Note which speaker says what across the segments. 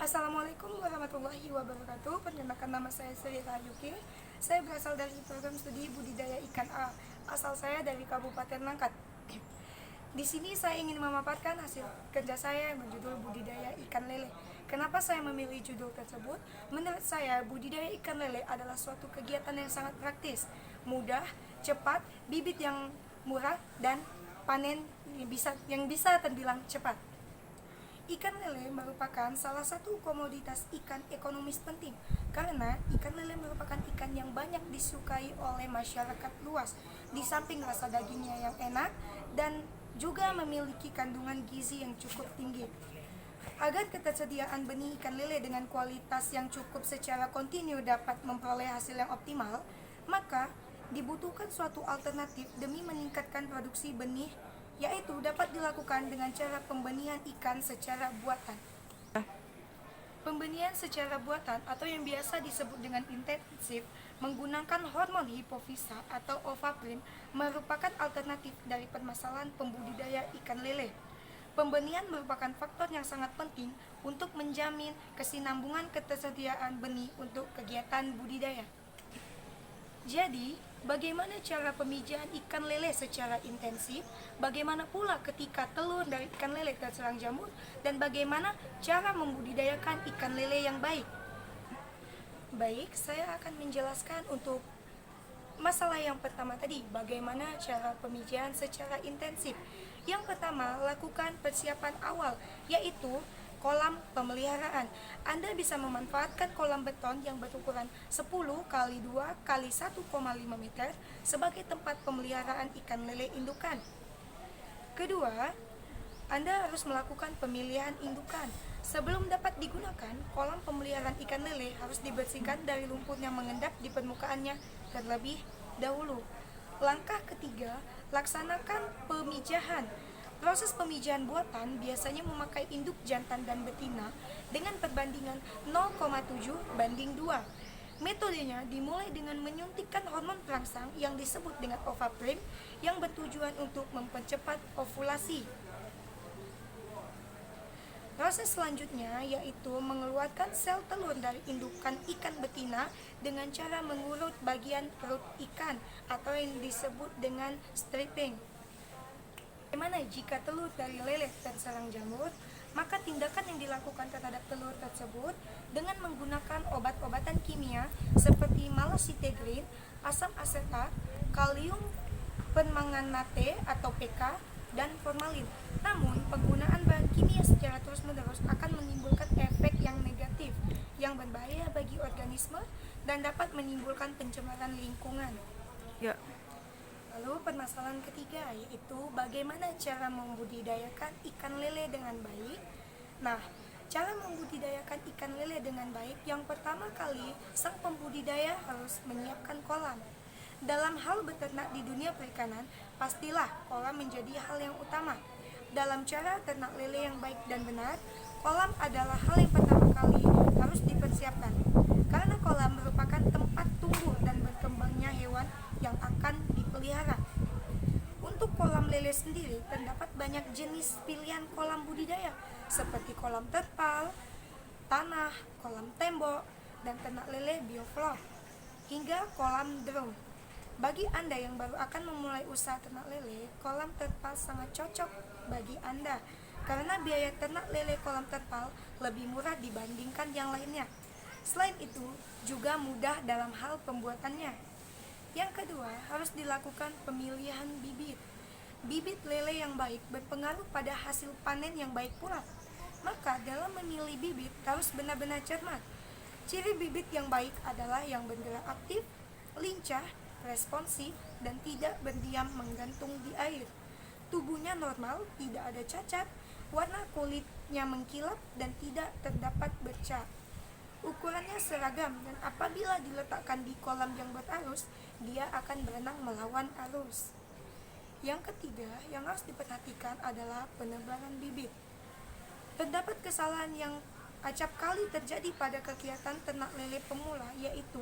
Speaker 1: Assalamualaikum warahmatullahi wabarakatuh. Perkenalkan, nama saya Sri Rahyuki. Saya berasal dari program studi budidaya ikan A. Asal saya dari Kabupaten Langkat. Di sini saya ingin memaparkan hasil kerja saya yang berjudul budidaya ikan lele. Kenapa saya memilih judul tersebut? Menurut saya, budidaya ikan lele adalah suatu kegiatan yang sangat praktis, mudah, cepat, bibit yang murah, dan panen yang bisa terbilang cepat. Ikan lele merupakan salah satu komoditas ikan ekonomis penting karena ikan lele merupakan ikan yang banyak disukai oleh masyarakat luas. Di samping rasa dagingnya yang enak dan juga memiliki kandungan gizi yang cukup tinggi. Agar ketersediaan benih ikan lele dengan kualitas yang cukup secara kontinu dapat memperoleh hasil yang optimal, maka dibutuhkan suatu alternatif demi meningkatkan produksi benih, yaitu dapat dilakukan dengan cara pembenihan ikan secara buatan. Pembenihan secara buatan atau yang biasa disebut dengan intensif menggunakan hormon hipofisa atau ovaprin merupakan alternatif dari permasalahan pembudidaya ikan lele. Pembenihan merupakan faktor yang sangat penting untuk menjamin kesinambungan ketersediaan benih untuk kegiatan budidaya. Jadi, bagaimana cara pemijahan ikan lele secara intensif? Bagaimana pula ketika telur dari ikan lele terserang jamur? Dan bagaimana cara membudidayakan ikan lele yang baik? Baik, saya akan menjelaskan untuk masalah yang pertama tadi, bagaimana cara pemijahan secara intensif. Yang pertama, lakukan persiapan awal, yaitu kolam pemeliharaan. Anda bisa memanfaatkan kolam beton yang berukuran 10 x 2 x 1,5 meter sebagai tempat pemeliharaan ikan lele indukan. Kedua, Anda harus melakukan pemilihan indukan. Sebelum dapat digunakan, kolam pemeliharaan ikan lele harus dibersihkan dari lumpur yang mengendap di permukaannya terlebih dahulu. Langkah ketiga, laksanakan pemijahan. Proses pemijahan buatan biasanya memakai induk jantan dan betina dengan perbandingan 0,7:2. Metodenya dimulai dengan menyuntikkan hormon perangsang yang disebut dengan ovaprin yang bertujuan untuk mempercepat ovulasi. Proses selanjutnya yaitu mengeluarkan sel telur dari indukan ikan betina dengan cara mengurut bagian perut ikan atau yang disebut dengan stripping. Bagaimana jika telur dari lele terserang jamur? Maka tindakan yang dilakukan terhadap telur tersebut dengan menggunakan obat-obatan kimia seperti malositegrin, asam asetat, kalium permanganate atau PK, dan formalin. Namun, penggunaan bahan kimia secara terus-menerus akan menimbulkan efek yang negatif, yang berbahaya bagi organisme dan dapat menimbulkan pencemaran lingkungan.
Speaker 2: Ya,
Speaker 1: Lalu permasalahan ketiga yaitu bagaimana cara membudidayakan ikan lele dengan baik. Nah, cara membudidayakan ikan lele dengan baik, yang pertama kali sang pembudidaya harus menyiapkan kolam. Dalam hal beternak di dunia perikanan, pastilah kolam menjadi hal yang utama. Dalam cara ternak lele yang baik dan benar, kolam adalah hal yang pertama kali harus dipersiapkan. Karena kolam merupakan tempat tumbuh dan berkembangnya hewan yang akan dipelihara. Untuk kolam lele sendiri, terdapat banyak jenis pilihan kolam budidaya, seperti kolam terpal, tanah, kolam tembok, dan ternak lele bioflok, hingga kolam drum. Bagi Anda yang baru akan memulai usaha ternak lele, kolam terpal sangat cocok bagi Anda, karena biaya ternak lele kolam terpal lebih murah dibandingkan yang lainnya. Selain itu, juga mudah dalam hal pembuatannya. Yang kedua, harus dilakukan pemilihan bibit. Bibit lele yang baik berpengaruh pada hasil panen yang baik pula. Maka dalam memilih bibit harus benar-benar cermat. Ciri bibit yang baik adalah yang bergerak aktif, lincah, responsif, dan tidak berdiam menggantung di air. Tubuhnya normal, tidak ada cacat, warna kulitnya mengkilap, dan tidak terdapat bercak. Ukurannya seragam, dan apabila diletakkan di kolam yang berarus, dia akan berenang melawan arus. Yang ketiga yang harus diperhatikan adalah penebaran bibit. Terdapat kesalahan yang acap kali terjadi pada kegiatan ternak lele pemula, yaitu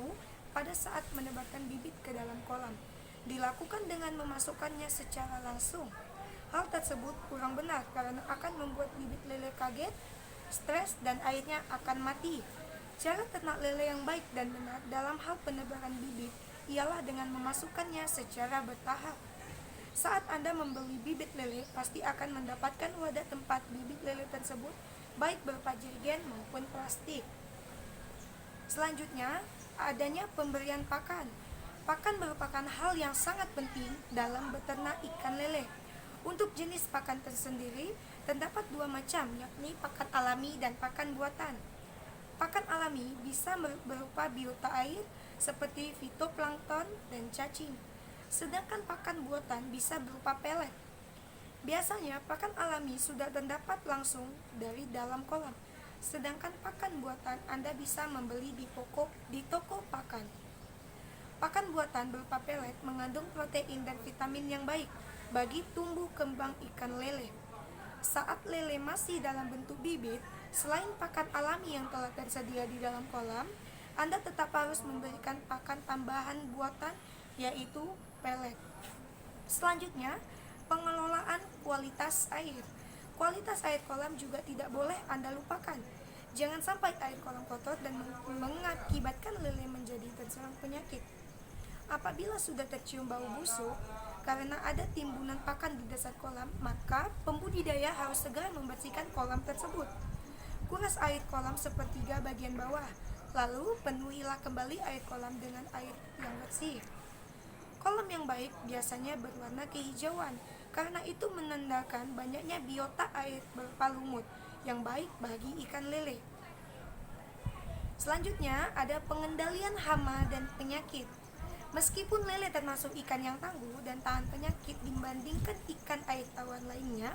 Speaker 1: pada saat menebarkan bibit ke dalam kolam, dilakukan dengan memasukkannya secara langsung. Hal tersebut kurang benar karena akan membuat bibit lele kaget stres, dan airnya akan mati. Cara ternak lele yang baik dan benar dalam hal penebaran bibit ialah dengan memasukkannya secara bertahap. Saat Anda membeli bibit lele, pasti akan mendapatkan wadah tempat bibit lele tersebut, baik berupa jerigen maupun plastik. Selanjutnya, adanya pemberian pakan. Pakan merupakan hal yang sangat penting dalam beternak ikan lele. Untuk jenis pakan tersendiri, terdapat dua macam, yakni pakan alami dan pakan buatan. Pakan alami bisa berupa biota air seperti fitoplankton dan cacing. Sedangkan pakan buatan bisa berupa pelet. Biasanya pakan alami sudah terdapat langsung dari dalam kolam. Sedangkan pakan buatan Anda bisa membeli di toko pakan. Pakan buatan berupa pelet mengandung protein dan vitamin yang baik bagi tumbuh kembang ikan lele. Saat lele masih dalam bentuk bibit, selain pakan alami yang telah tersedia di dalam kolam, Anda tetap harus memberikan pakan tambahan buatan, yaitu pelet. Selanjutnya, pengelolaan kualitas air. Kualitas air kolam juga tidak boleh Anda lupakan. Jangan sampai air kolam kotor dan mengakibatkan lele menjadi terserang penyakit. Apabila sudah tercium bau busuk karena ada timbunan pakan di dasar kolam, maka pembudidaya harus segera membersihkan kolam tersebut. Kuras air kolam sepertiga bagian bawah, lalu penuhilah kembali air kolam dengan air yang bersih. Kolam yang baik biasanya berwarna kehijauan, karena itu menandakan banyaknya biota air berupa lumut yang baik bagi ikan lele. Selanjutnya ada pengendalian hama dan penyakit. Meskipun lele termasuk ikan yang tangguh dan tahan penyakit dibandingkan ikan air tawar lainnya,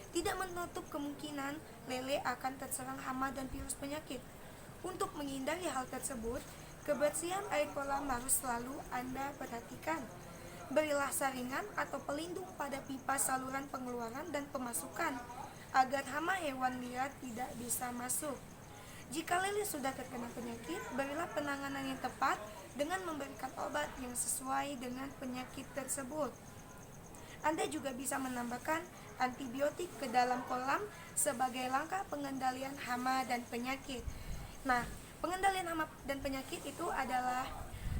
Speaker 1: tidak menutup kemungkinan lele akan terserang hama dan virus penyakit. Untuk menghindari hal tersebut, kebersihan air kolam harus selalu Anda perhatikan. Berilah saringan atau pelindung pada pipa saluran pengeluaran dan pemasukan, agar hama hewan liar tidak bisa masuk. Jika lele sudah terkena penyakit, berilah penanganan yang tepat dengan memberikan obat yang sesuai dengan penyakit tersebut. Anda juga bisa menambahkan antibiotik ke dalam kolam sebagai langkah pengendalian hama dan penyakit. Nah, pengendalian hama dan penyakit itu adalah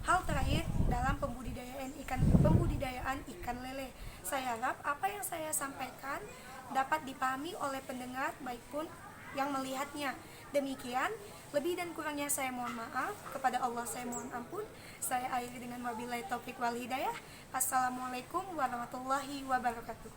Speaker 1: hal terakhir dalam pembudidayaan ikan lele. Saya harap apa yang saya sampaikan dapat dipahami oleh pendengar baik pun yang melihatnya. Demikian, lebih dan kurangnya saya mohon maaf, kepada Allah saya mohon ampun. Saya akhiri dengan wabillahi taufik wal hidayah. Assalamualaikum warahmatullahi wabarakatuh.